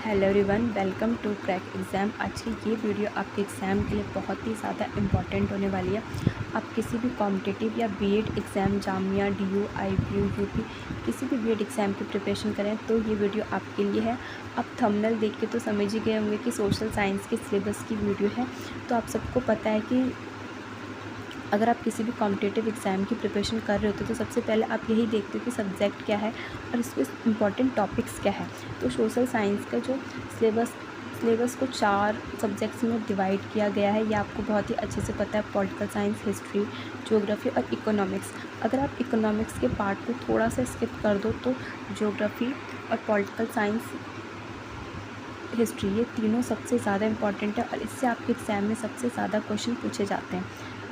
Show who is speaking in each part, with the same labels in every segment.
Speaker 1: Hello everyone, welcome to Crack Exam. आज की ये वीडियो आपके एग्ज़ाम के लिए बहुत ही ज़्यादा इम्पॉर्टेंट होने वाली है। आप किसी भी कॉम्पिटिटिव या BEd exam, Jamia, DU, IPU, UP किसी भी बीएड एग्ज़ाम की प्रिपरेशन करें तो ये वीडियो आपके लिए है। आप थंबनेल देख के तो समझ ही गए होंगे कि सोशल साइंस के सिलेबस की वीडियो है। तो आप सबको पता है कि अगर आप किसी भी कॉम्पिटिटिव एग्ज़ाम की प्रिपरेशन कर रहे होते तो सबसे पहले आप यही देखते हो कि सब्जेक्ट क्या है और इसमें इम्पॉर्टेंट टॉपिक्स क्या है। तो सोशल साइंस का जो सिलेबस को 4 सब्जेक्ट्स में डिवाइड किया गया है, ये आपको बहुत ही अच्छे से पता है। पॉलिटिकल साइंस, हिस्ट्री, ज्योग्राफी और इकोनॉमिक्स। अगर आप इकोनॉमिक्स के पार्ट को थोड़ा सा स्किप कर दो तो ज्योग्राफी और पॉलिटिकल साइंस, हिस्ट्री, ये तीनों सबसे ज़्यादा इम्पॉर्टेंट है और इससे आपके एग्ज़ाम में सबसे ज़्यादा क्वेश्चन पूछे जाते हैं।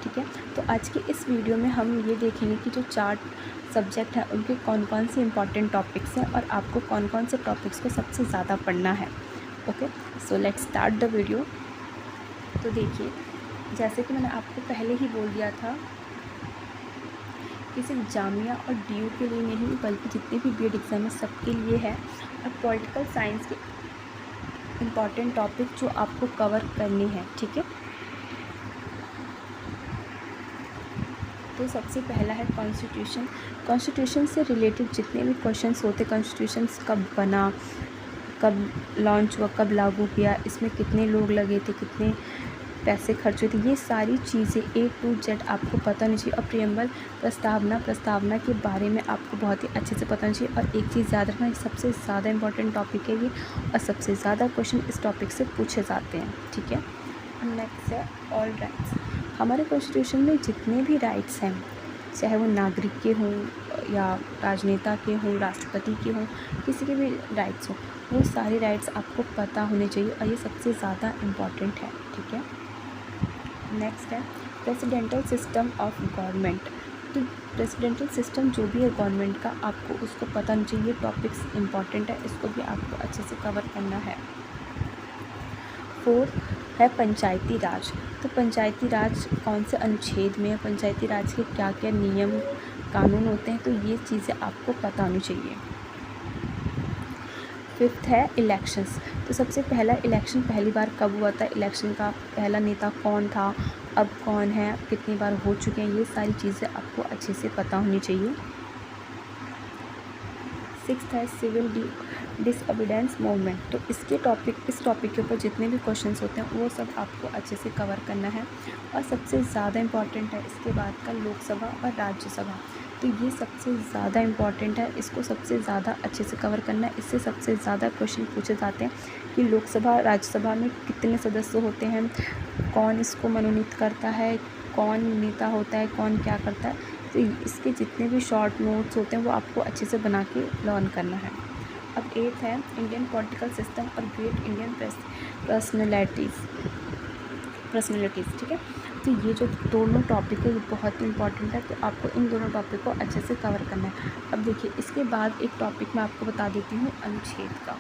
Speaker 1: ठीक है, तो आज की इस वीडियो में हम ये देखेंगे कि जो 4 सब्जेक्ट हैं उनके कौन कौन से इम्पॉर्टेंट टॉपिक्स हैं और आपको कौन कौन से टॉपिक्स को सबसे ज़्यादा पढ़ना है। Okay, so let's start the video. तो देखिए, जैसे कि मैंने आपको पहले ही बोल दिया था कि सिर्फ जामिया और डीयू के लिए नहीं बल्कि जितने भी बीएड एग्ज़ाम है सबके लिए है। और पॉलिटिकल साइंस के इम्पॉर्टेंट टॉपिक जो आपको कवर करनी है। ठीक है, तो सबसे पहला है कॉन्स्टिट्यूशन। कॉन्स्टिट्यूशन से रिलेटेड जितने भी क्वेश्चंस होते, कॉन्स्टिट्यूशन कब बना, कब लॉन्च हुआ, कब लागू किया, इसमें कितने लोग लगे थे, कितने पैसे खर्च हुए थे, ये सारी चीज़ें A to Z आपको पता नहीं चाहिए। और प्रियम्बल, प्रस्तावना के बारे में आपको बहुत ही अच्छे से पता नहीं चाहिए। और एक चीज़ याद रखना, सबसे ज़्यादा इंपॉर्टेंट टॉपिक है ये और सबसे ज़्यादा क्वेश्चन इस टॉपिक से पूछे जाते हैं। ठीक है, नेक्स्ट है ऑल राइट्स। हमारे कॉन्स्टिट्यूशन में जितने भी राइट्स हैं, चाहे वो नागरिक के हों या राजनेता के हों, राष्ट्रपति के हों, किसी के भी राइट्स हों, वो सारे राइट्स आपको पता होने चाहिए और ये सबसे ज़्यादा इम्पॉर्टेंट है। ठीक है, नेक्स्ट है प्रेसिडेंटल सिस्टम ऑफ गवर्नमेंट। तो प्रेसिडेंटल सिस्टम जो भी है गवर्नमेंट का, आपको उसको पता होना चाहिए। टॉपिक्स इंपॉर्टेंट है, इसको भी आपको अच्छे से कवर करना है। 4 है पंचायती राज। तो पंचायती राज कौन से अनुच्छेद में है, पंचायती राज के क्या क्या नियम कानून होते हैं, तो ये चीज़ें आपको पता होनी चाहिए। 5th है इलेक्शंस। तो सबसे पहला इलेक्शन पहली बार कब हुआ था, इलेक्शन का पहला नेता कौन था, अब कौन है, कितनी बार हो चुके हैं, ये सारी चीज़ें आपको अच्छे से पता होनी चाहिए। 6th है सिविल डिसओबीडियंस मूवमेंट। तो इस टॉपिक के ऊपर जितने भी क्वेश्चंस होते हैं वो सब आपको अच्छे से कवर करना है। और सबसे ज़्यादा इम्पॉर्टेंट है इसके बाद का लोकसभा और राज्यसभा। तो ये सबसे ज़्यादा इम्पॉर्टेंट है, इसको सबसे ज़्यादा अच्छे से कवर करना है। इससे सबसे ज़्यादा क्वेश्चन पूछे जाते हैं कि लोकसभा राज्यसभा में कितने सदस्य होते हैं, कौन इसको मनोनीत करता है, कौन नेता होता है, कौन क्या करता है। तो इसके जितने भी शॉर्ट नोट्स होते हैं वो आपको अच्छे से बना के लर्न करना है। अब 8th है इंडियन पॉलिटिकल सिस्टम और ग्रेट इंडियन पर्सनैलिटीज़। ठीक है, तो ये जो दोनों टॉपिक है ये बहुत ही इंपॉर्टेंट है, तो आपको इन दोनों टॉपिक को अच्छे से कवर करना है। अब देखिए, इसके बाद एक टॉपिक मैं आपको बता देती हूँ, अनुच्छेद का।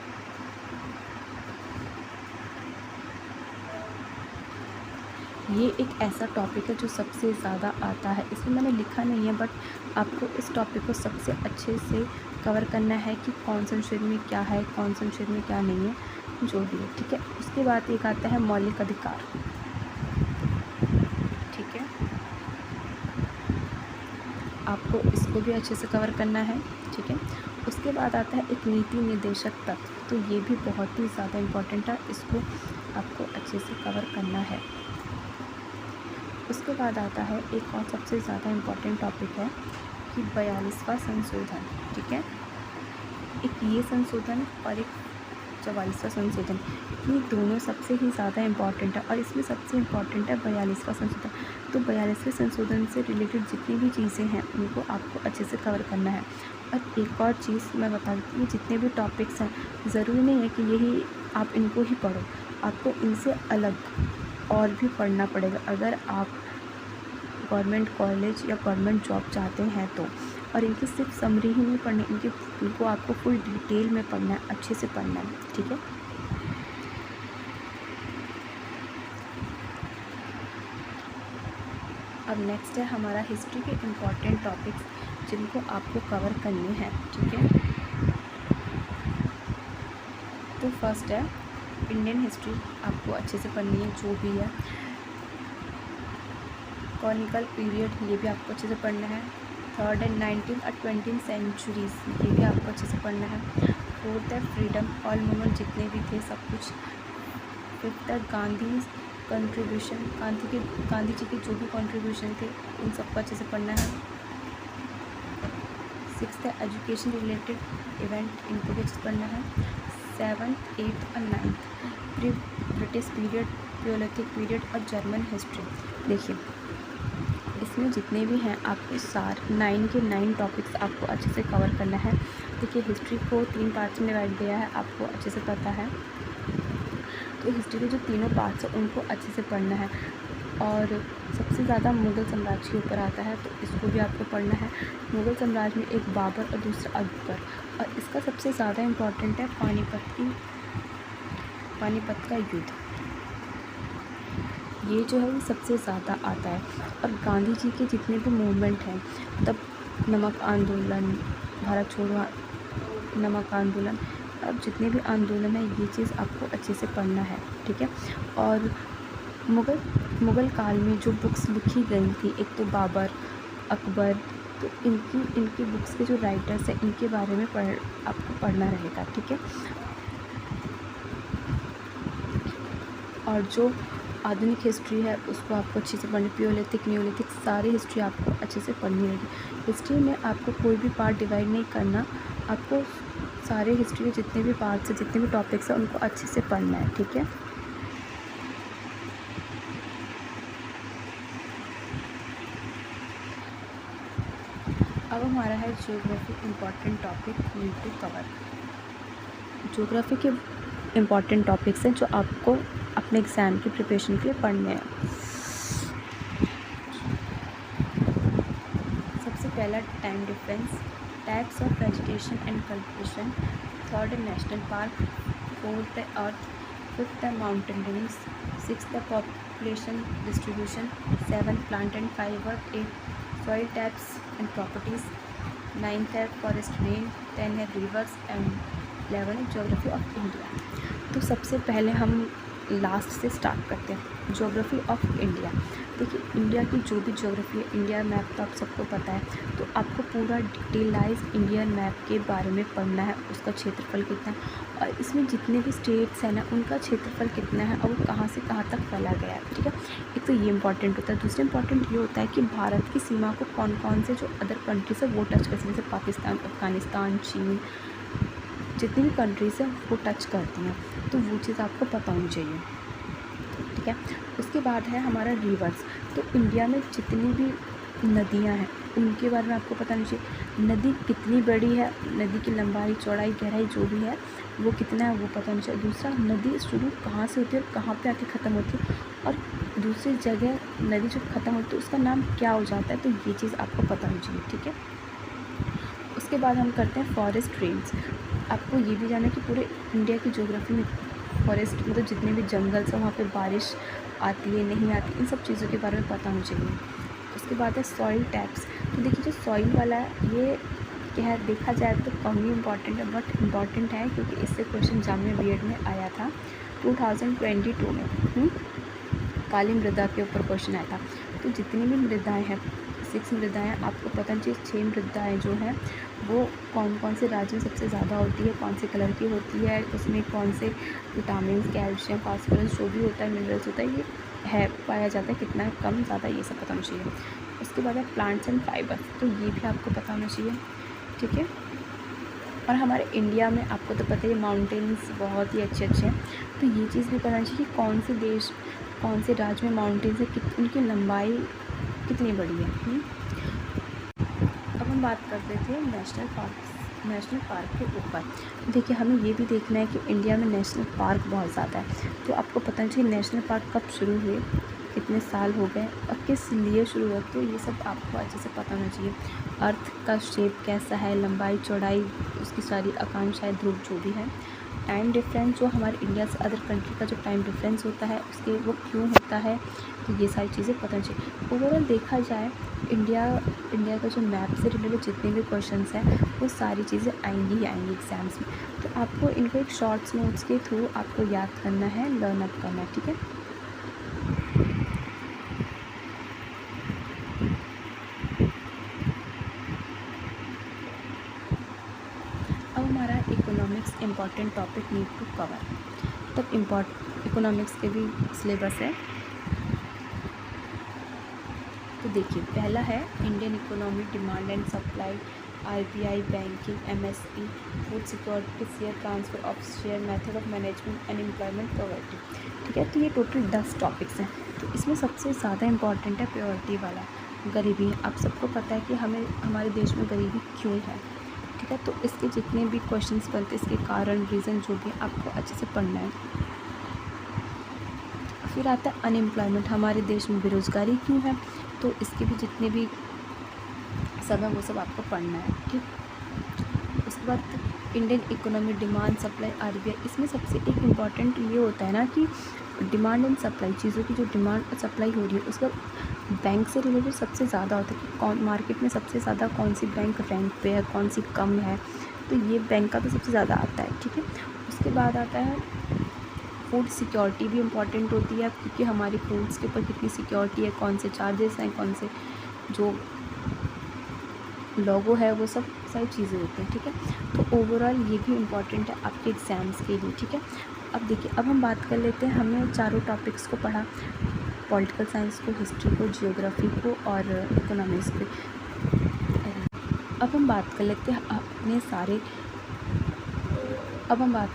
Speaker 1: ये एक ऐसा टॉपिक है जो सबसे ज़्यादा आता है। इसमें मैंने लिखा नहीं है बट आपको इस टॉपिक को सबसे अच्छे से कवर करना है कि कौन से अनुच्छेद में क्या है, कौन से अनुच्छेद में क्या नहीं है, जो भी है। ठीक है, उसके बाद एक आता है मौलिक अधिकार। ठीक है, आपको इसको भी अच्छे से कवर करना है। ठीक है, उसके बाद आता है एक नीति निर्देशक तत्व। तो ये भी बहुत ही ज़्यादा इम्पॉर्टेंट है, इसको आपको अच्छे से कवर करना है। उसके बाद आता है एक और सबसे ज़्यादा इम्पॉर्टेंट टॉपिक है कि 42वां संशोधन। ठीक है, एक ये संशोधन और एक 44वां संशोधन, ये दोनों सबसे ही ज़्यादा इम्पॉर्टेंट है और इसमें सबसे इम्पॉर्टेंट है 42वां संशोधन। तो 42वें संशोधन से रिलेटेड जितनी भी चीज़ें हैं उनको आपको अच्छे से कवर करना है। और एक और चीज़ मैं बता देती हूँ, जितने भी टॉपिक्स हैं ज़रूरी नहीं है कि यही आप इनको ही पढ़ो, आपको इनसे अलग और भी पढ़ना पड़ेगा अगर आप गवर्नमेंट कॉलेज या गवर्नमेंट जॉब चाहते हैं तो। और इनकी सिर्फ समरी ही नहीं पढ़नी, इनको आपको फुल डिटेल में पढ़ना है, अच्छे से पढ़ना है। ठीक है, अब नेक्स्ट है हमारा हिस्ट्री के इम्पॉर्टेंट टॉपिक्स जिनको आपको कवर करने हैं। ठीक है, तो फर्स्ट है इंडियन हिस्ट्री, आपको अच्छे से पढ़नी है जो भी है। कॉनिकल पीरियड, ये भी आपको अच्छे से पढ़ना है। थर्ड है 19 और 20 सेंचुरीज़, ये भी आपको अच्छे से पढ़ना है। फोर्थ है फ्रीडम, ऑल मूवमेंट जितने भी थे सब कुछ। फिफ्थ है गांधी कंट्रीब्यूशन, गांधी जी के जो भी कंट्रीब्यूशन थे उन सबको अच्छे से पढ़ना है। सिक्स्थ है एजुकेशन रिलेटेड इवेंट, इनको भी अच्छे से पढ़ना है। सेवन्थ, एट्थ और ninth pre British period, palaeolithic period और जर्मन हिस्ट्री। देखिए इसमें जितने भी हैं आपको 9 के 9 टॉपिक्स आपको अच्छे से कवर करना है। देखिए हिस्ट्री को 3 पार्ट्स में डिवाइड किया है, आपको अच्छे से पता है। तो हिस्ट्री के जो तीनों पार्ट्स हैं उनको अच्छे से पढ़ना है। और सबसे ज़्यादा मुग़ल साम्राज्य के ऊपर आता है, तो इसको भी आपको पढ़ना है। मुग़ल साम्राज्य में एक बाबर और दूसरा अकबर, और इसका सबसे ज़्यादा इम्पॉर्टेंट है पानीपत का युद्ध, ये जो है वो सबसे ज़्यादा आता है। और गांधी जी के जितने भी मूवमेंट हैं, तब नमक आंदोलन, भारत छोड़ो नमक आंदोलन, अब जितने भी आंदोलन हैं ये चीज़ आपको अच्छे से पढ़ना है, ठीक है। और मुग़ल काल में जो बुक्स लिखी गई थी, एक तो बाबर, अकबर, तो इनकी बुक्स के जो राइटर्स हैं इनके बारे में आपको पढ़ना रहेगा, ठीक है। और जो आधुनिक हिस्ट्री है उसको आपको अच्छे से पढ़नी, पियोलिथिक, न्यूलिथिक, सारी हिस्ट्री आपको अच्छे से पढ़नी रहेगी। हिस्ट्री में आपको कोई भी पार्ट डिवाइड नहीं करना, आपको सारे हिस्ट्री के जितने भी पार्ट्स हैं, जितने भी टॉपिक्स हैं उनको अच्छे से पढ़ना है, ठीक है। अब हमारा है geography, important topic need to cover. Geography के इम्पॉर्टेंट टॉपिक्स हैं जो आपको अपने एग्ज़ाम की प्रिपरेशन के लिए पढ़ने हैं। सबसे पहला time difference, types of vegetation and cultivation. Third है नेशनल पार्क। फोर्थ है अर्थ। फिफ्थ है माउंटेन रेंज। सिक्स्थ है population distribution. Seventh plant and fibre. Eight soil types and properties. Ninth है फॉरेस्ट रेन। 10 है रिवर्स एंड 11 है geography of India. तो सबसे पहले हम लास्ट से स्टार्ट करते हैं, ज्योग्राफी ऑफ इंडिया। देखिए इंडिया की जो भी ज्योग्राफी है, इंडिया मैप तो आप सबको पता है, तो आपको पूरा डिटेलाइज इंडियन मैप के बारे में पढ़ना है, उसका क्षेत्रफल कितना है और इसमें जितने भी स्टेट्स हैं ना उनका क्षेत्रफल कितना है और वो कहाँ से कहाँ तक फैला गया है, ठीक है। एक तो ये इंपॉर्टेंट होता है। दूसरा इंपॉर्टेंट ये होता है कि भारत की सीमा को कौन कौन से जो अदर कंट्रीज है वो टच करते हैं, जैसे पाकिस्तान, अफ़गानिस्तान, चीन, जितनी भी कंट्रीज़ हैं वो टच करती हैं, तो वो चीज़ आपको पता होनी चाहिए, ठीक है। उसके बाद है हमारा रिवर्स। तो इंडिया में जितनी भी नदियां हैं उनके बारे में आपको पता होना चाहिए। नदी कितनी बड़ी है, नदी की लंबाई, चौड़ाई, गहराई जो भी है वो कितना है वो पता होना चाहिए। दूसरा, नदी शुरू कहाँ से होती है और कहाँ पे आके ख़त्म होती है, और दूसरी जगह नदी जो ख़त्म होती है उसका नाम क्या हो जाता है, तो ये चीज़ आपको पता होनी चाहिए, ठीक है। उसके बाद हम करते हैं फॉरेस्ट रेंज। आपको ये भी जानना है कि पूरे इंडिया की ज्योग्राफी में फॉरेस्ट मतलब जितने भी जंगल हैं वहाँ पे बारिश आती है नहीं आती, इन सब चीज़ों के बारे में पता होना चाहिए। उसके बाद है सॉइल टाइप्स। तो देखिए जो सॉइल वाला है ये क्या है, देखा जाए तो कम ही इम्पॉर्टेंट है, बट इम्पॉर्टेंट है क्योंकि इससे क्वेश्चन जामिया बीएड में आया था 2022 में। काली मृदा के ऊपर क्वेश्चन आया था। तो जितनी भी मृदाएँ हैं, 6 मृदाएँ, आपको पता चाहिए 6 मृदाएँ जो हैं वो कौन कौन से राज्य में सबसे ज़्यादा होती है, कौन से कलर की होती है, उसमें कौन से विटामिन, कैल्शियम, फास्फोरस जो भी होता है, मिनरल्स होता है, ये है पाया जाता है, कितना कम ज़्यादा ये सब पता होना चाहिए। उसके बाद है प्लांट्स एंड फाइबर, तो ये भी आपको पता होना चाहिए, ठीक है। और हमारे इंडिया में आपको तो पता ही माउंटेन्स बहुत ही अच्छे हैं, तो ये चीज़ भी पता चाहिए कि कौन से देश, कौन से राज्य में माउंटेन्स है, उनकी लंबाई कितनी बड़ी है। अब हम बात कर रहे थे नेशनल पार्क के ऊपर। देखिए हमें ये भी देखना है कि इंडिया में नेशनल पार्क बहुत ज़्यादा है, तो आपको पता चाहिए नेशनल पार्क कब शुरू हुए, कितने साल हो गए और किस लिए शुरू हुआ, तो ये सब आपको अच्छे से पता होना चाहिए। अर्थ का शेप कैसा है, लंबाई, चौड़ाई, उसकी सारी आकांक्षाएँ, ध्रुव जो भी है। टाइम डिफरेंस, जो हमारे इंडिया से अदर कंट्री का जो टाइम डिफरेंस होता है उसके वो क्यों होता है, तो ये सारी चीज़ें पता चाहिए। ओवरऑल देखा जाए इंडिया का जो मैप से रिलेटेड जितने भी क्वेश्चंस हैं वो सारी चीज़ें आएंगी ही आएंगी एग्ज़ाम्स में, तो आपको इनको एक शॉर्ट्स नोट्स के थ्रू आपको याद करना है, लर्न अप करना है, ठीक है। अब हमारा economics important topic need to cover, तब इकोनॉमिक्स के भी सिलेबस है। तो देखिए, पहला है Indian economy, demand and supply, RBI, banking, MSP, food security, share transfer of share, method of management, unemployment, poverty, ठीक है। तो ये टोटल 10 टॉपिक्स हैं। तो इसमें सबसे ज़्यादा इम्पॉर्टेंट है प्योरिटी वाला, गरीबी। आप सबको पता है कि हमें हमारे देश में गरीबी क्यों है, ठीक है। तो इसके जितने भी क्वेश्चंस बनते हैं, इसके कारण, रीज़न जो भी आपको अच्छे से पढ़ना है। फिर आता है अनएम्प्लॉयमेंट, हमारे देश में बेरोज़गारी क्यों है, तो इसके भी जितने भी सब है वो सब आपको पढ़ना है, ठीक। उसके बाद Indian economy, demand, supply, RBI. इसमें सबसे एक इम्पॉर्टेंट ये होता है ना कि डिमांड एंड सप्लाई, चीज़ों की जो डिमांड और सप्लाई हो रही है, उसका बैंक से रिलेटेड सबसे ज़्यादा होता है कि कौन मार्केट में सबसे ज़्यादा कौन सी बैंक रैंक पे है, कौन सी कम है। तो ये बैंक का तो सबसे ज़्यादा आता है, ठीक है। उसके बाद आता है फूड सिक्योरिटी, भी इम्पॉर्टेंट होती है क्योंकि हमारी फूड्स के ऊपर कितनी सिक्योरिटी है, कौन से चार्जेस हैं, कौन से जो लोगो है, वो सब सारी चीज़ें होती हैं, ठीक है। तो ओवरऑल ये भी इम्पॉर्टेंट है आपके एग्ज़ाम्स के लिए, ठीक है। अब देखिए, अब हम बात कर लेते हैं, हमने चारों टॉपिक्स को पढ़ा, पॉलिटिकल साइंस को, हिस्ट्री को, जियोग्राफी को और इकोनॉमिक्स को। अब हम बात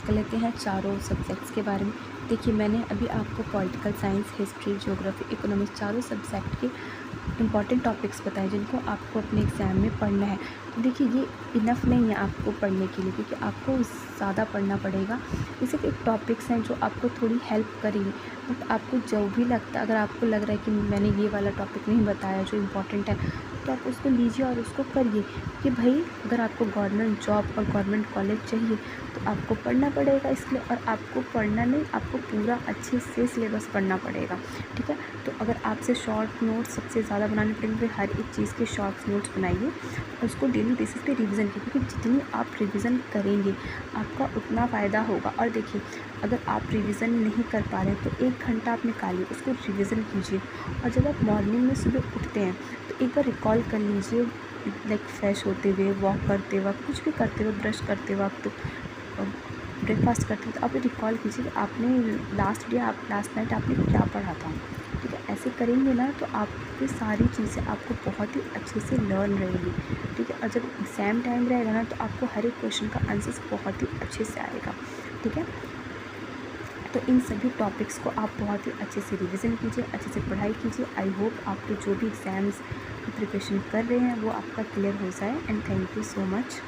Speaker 1: कर लेते हैं चारों सब्जेक्ट्स के बारे में। देखिए, मैंने अभी आपको political science, history, geography, economics चारों सब्जेक्ट के इम्पॉर्टेंट टॉपिक्स बताए जिनको आपको अपने एग्ज़ाम में पढ़ना है। तो देखिए, ये इनफ नहीं है आपको पढ़ने के लिए, क्योंकि आपको ज़्यादा पढ़ना पड़ेगा। ये सिर्फ एक टॉपिक्स हैं जो आपको थोड़ी हेल्प करेंगे। बट आपको जो भी लगता है, अगर आपको लग रहा है कि मैंने ये वाला टॉपिक नहीं बताया जो इम्पोर्टेंट है, तो आप उसको लीजिए और उसको करिए कि भाई, अगर आपको गवर्नमेंट जॉब और गवर्नमेंट कॉलेज चाहिए तो आपको पढ़ना पड़ेगा इसके लिए। और आपको पढ़ना नहीं, आपको पूरा अच्छे से सिलेबस पढ़ना पड़ेगा, ठीक है। तो अगर आपसे शॉर्ट नोट्स सबसे ज़्यादा बनाने पड़ेंगे, हर एक चीज़ के शॉर्ट नोट्स बनाइए और उसको डेली बेसिस पे रिवीजन कीजिए, क्योंकि जितनी आप रिवीजन करेंगे आपका उतना फ़ायदा होगा। और देखिए, अगर आप रिवीजन नहीं कर पा रहे हैं तो 1 घंटा आप निकालिए, उसको रिवीजन कीजिए। और जब आप मॉर्निंग में सुबह उठते हैं तो एक बार रिकॉल कर लीजिए, लाइक फ्रेश होते हुए, वॉक करते वक्त, कुछ भी करते हुए, ब्रश करते वक्त, ब्रेकफास्ट करते वक्त, आप रिकॉल कीजिए कि आपने लास्ट नाइट आपने क्या पढ़ा था, ठीक है। ऐसे करेंगे ना तो आपकी सारी चीज़ें आपको बहुत ही अच्छे से लर्न रहेगी, ठीक है। और जब एग्ज़ाम टाइम रहेगा ना तो आपको हर एक क्वेश्चन का आंसर बहुत ही अच्छे से आएगा, ठीक है। तो इन सभी टॉपिक्स को आप बहुत ही अच्छे से रिवीजन कीजिए, अच्छे से पढ़ाई कीजिए। आई होप आपके जो भी एग्ज़ाम्स की प्रिपरेशन कर रहे हैं वो आपका क्लियर हो जाए। And thank you so much.